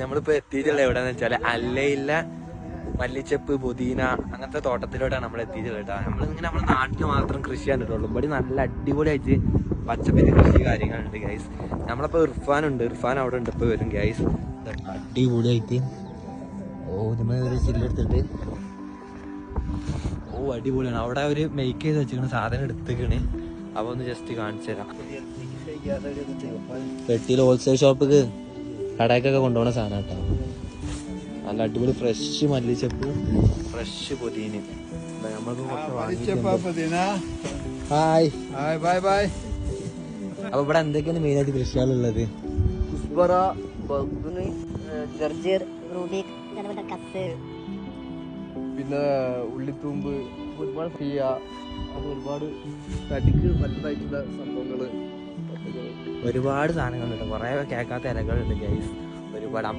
നമ്മളിപ്പോ എത്തിയിട്ടുള്ള എവിടെന്ന് വെച്ചാല് അല്ലയില്ല മല്ലിച്ചപ്പ് പുതിന അങ്ങനത്തെ തോട്ടത്തിലോട്ടാണ് നമ്മൾ എത്തിയിട്ടുള്ളത് കേട്ടോ. നമ്മളിങ്ങനെ നമ്മുടെ നാട്ടിൽ മാത്രം കൃഷി കണ്ടിട്ടുള്ളൂ. ഇവിടെ നല്ല അടിപൊളിയായിട്ട് പച്ചപ്പിന്റെ കൃഷി കാര്യങ്ങളുണ്ട് ഗൈസ്. നമ്മളിപ്പോ ഇർഫാൻ അവിടെ ഉണ്ട്, ഇപ്പൊ വരും ഗൈസ്. അടിപൊളിയായിട്ട് ഇതുമേ ഒരു ചില്ലെടുത്തിട്ട് അടിപൊളിയാണ്. അവിടെ ഒരു മേക്ക് ചെയ്ത് വെച്ചിരിക്കണ സാധനം എടുത്തേക്കണ്. അപ്പൊ ഒന്ന് ജസ്റ്റ് കാണിച്ചു തരാം. പെട്ടിയിൽ ഹോൾസെയിൽ ഷോപ്പിക്ക് കടക്കൊക്കെ കൊണ്ടുപോകുന്ന സാധനം കേട്ടോ. നല്ല അടിപൊളി ഫ്രഷ് മല്ലിച്ചപ്പ്, ഫ്രഷ് പുതിന. അപ്പൊ ഇവിടെ എന്തൊക്കെയാണ് മെയിൻ ആയിട്ട് കൃഷികളുള്ളത്? കുസ്ബറ, ജർജർ, പിന്നെ ഉള്ളിത്തൂമ്പ്, ഒരുപാട് ഫിയ, ഒരുപാട് തടിക്ക് മറ്റതായിട്ടുള്ള സംഭവങ്ങള്, ഒരുപാട് സാധനങ്ങളുണ്ട്. കുറെ കേൾക്കാത്ത ഇലകളുണ്ട് ഗൈസ്. ഒരുപാട്